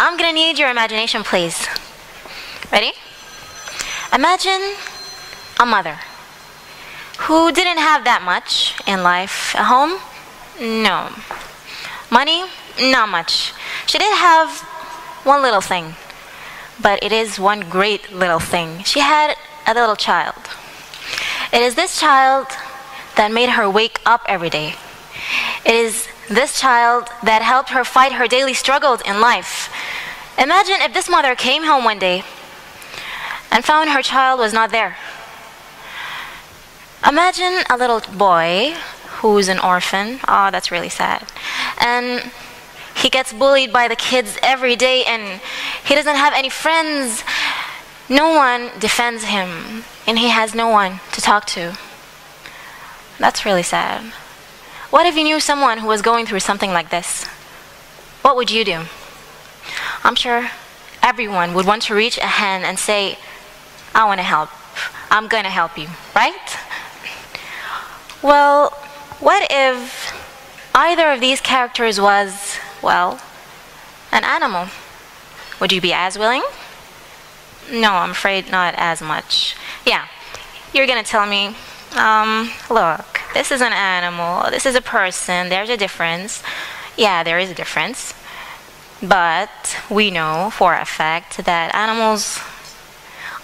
I'm gonna need your imagination, please. Ready? Imagine a mother who didn't have that much in life. At home? No. Money? Not much. She did have one little thing, but it is one great little thing. She had a little child. It is this child that made her wake up every day. It is this child that helped her fight her daily struggles in life. Imagine if this mother came home one day and found her child was not there. Imagine a little boy who's an orphan. Oh, that's really sad. And he gets bullied by the kids every day, and he doesn't have any friends. No one defends him, and he has no one to talk to. That's really sad. What if you knew someone who was going through something like this? What would you do? I'm sure everyone would want to reach a hand and say, I want to help. I'm going to help you, right? Well, what if either of these characters was, well, an animal? Would you be as willing? No, I'm afraid not as much. Yeah, you're going to tell me, look, this is an animal, this is a person, there's a difference. Yeah, there is a difference. But we know for a fact that animals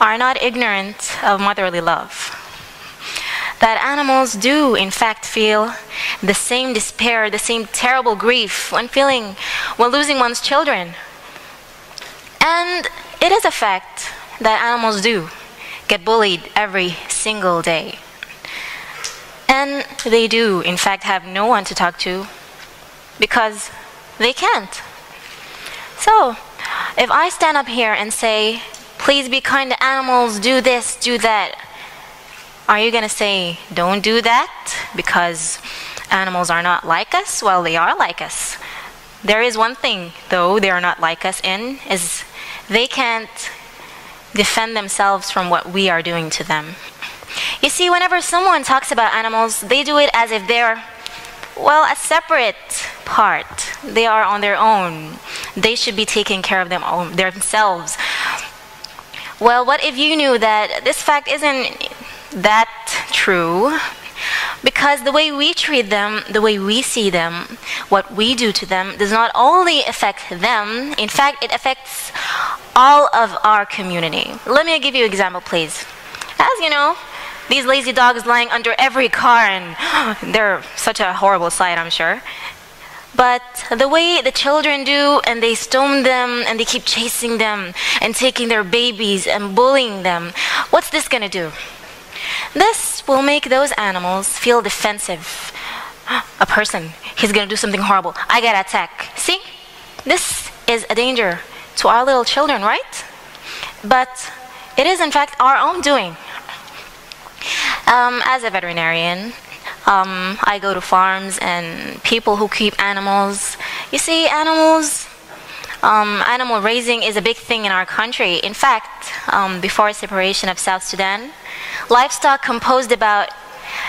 are not ignorant of motherly love. That animals do, in fact, feel the same despair, the same terrible grief when losing one's children. And it is a fact that animals do get bullied every single day. And they do, in fact, have no one to talk to because they can't. So, if I stand up here and say, please be kind to animals, do this, do that, are you going to say, don't do that because animals are not like us? Well, they are like us. There is one thing, though, they are not like us in, is they can't defend themselves from what we are doing to them. You see, whenever someone talks about animals, they do it as if they're, well, a separate part. They are on their own. They should be taking care of themselves. Well, what if you knew that this fact isn't that true? Because the way we treat them, the way we see them, what we do to them does not only affect them, in fact, it affects all of our community. Let me give you an example, please. As you know, these lazy dogs lying under every car, and they're such a horrible sight, I'm sure. But the way the children do, and they stone them, and they keep chasing them, and taking their babies, and bullying them, what's this gonna do? This will make those animals feel defensive. A person, he's gonna do something horrible. I gotta attack. See? This is a danger to our little children, right? But it is in fact our own doing. As a veterinarian, I go to farms and people who keep animals. You see, animal raising is a big thing in our country. In fact, before separation of South Sudan, livestock composed about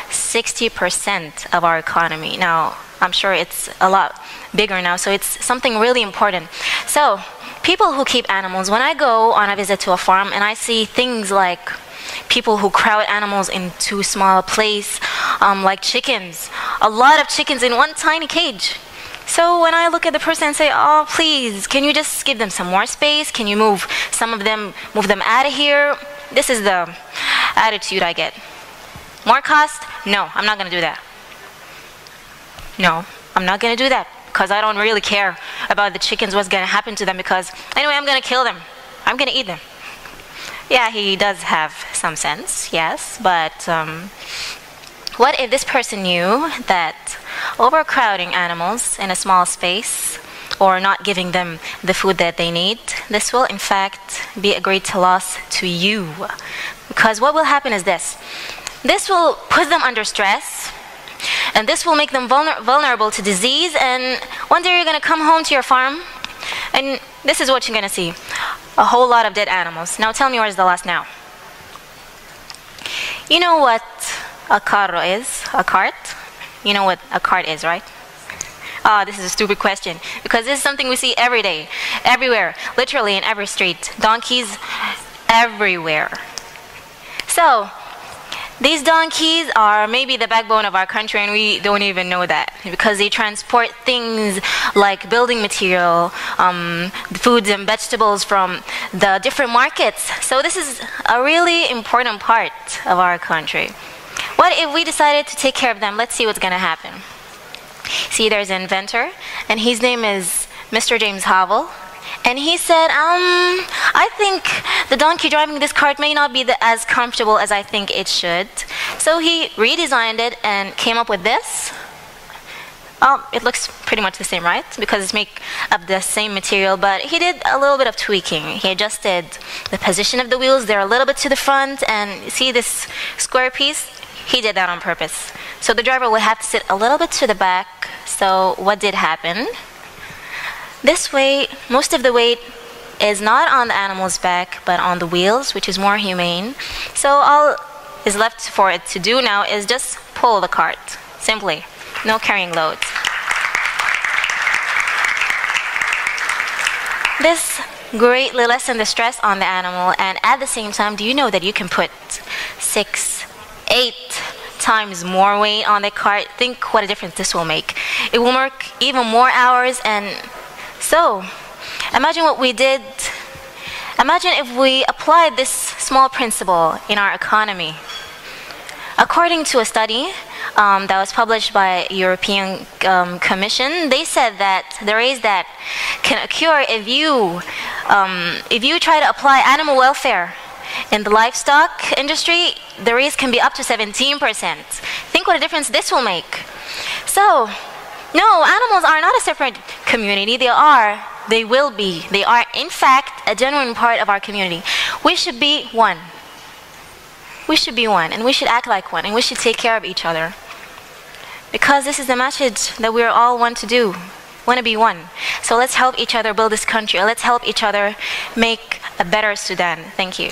60% of our economy. Now, I'm sure it's a lot bigger now, so it's something really important. So, people who keep animals, when I go on a visit to a farm and I see things like people who crowd animals into small place, like chickens, a lot of chickens in one tiny cage. So when I look at the person and say, oh, please, can you just give them some more space? Can you move them out of here? This is the attitude I get. More cost? No, I'm not going to do that. No, I'm not going to do that because I don't really care about the chickens, what's going to happen to them, because anyway, I'm going to kill them. I'm going to eat them. Yeah, he does have some sense, yes, but what if this person knew that overcrowding animals in a small space or not giving them the food that they need, this will in fact be a great loss to you. Because what will happen is this will put them under stress, and this will make them vulnerable to disease, and one day you're going to come home to your farm and this is what you're going to see. A whole lot of dead animals. Now tell me, where's the last now? You know what a carro is? A cart? You know what a cart is, right? Oh, this is a stupid question, because this is something we see every day, everywhere, literally in every street. Donkeys everywhere. So, these donkeys are maybe the backbone of our country, and we don't even know that, because they transport things like building material, foods and vegetables from the different markets. So this is a really important part of our country. What if we decided to take care of them? Let's see what's going to happen. See, there's an inventor, and his name is Mr. James Havel. And he said, I think the donkey driving this cart may not be as comfortable as I think it should. So he redesigned it and came up with this. It looks pretty much the same, right? Because it's made of the same material, but he did a little bit of tweaking. He adjusted the position of the wheels. They're a little bit to the front, and see this square piece? He did that on purpose. So the driver would have to sit a little bit to the back. So what did happen? This way, most of the weight is not on the animal's back, but on the wheels, which is more humane. So all is left for it to do now is just pull the cart, simply. No carrying loads. This greatly lessens the stress on the animal, and at the same time, do you know that you can put 6, 8 times more weight on the cart? Think what a difference this will make. It will work even more hours, and so imagine what we did. Imagine if we applied this small principle in our economy. According to a study that was published by European Commission, they said that the raise that can occur if you try to apply animal welfare in the livestock industry, the raise can be up to 17%. Think what a difference this will make. So, no, animals are not a separate community. They will be. They are, in fact, a genuine part of our community. We should be one. We should be one, and we should act like one, and we should take care of each other. Because this is the message that we are all want to be one. So let's help each other build this country. Let's help each other make a better Sudan. Thank you.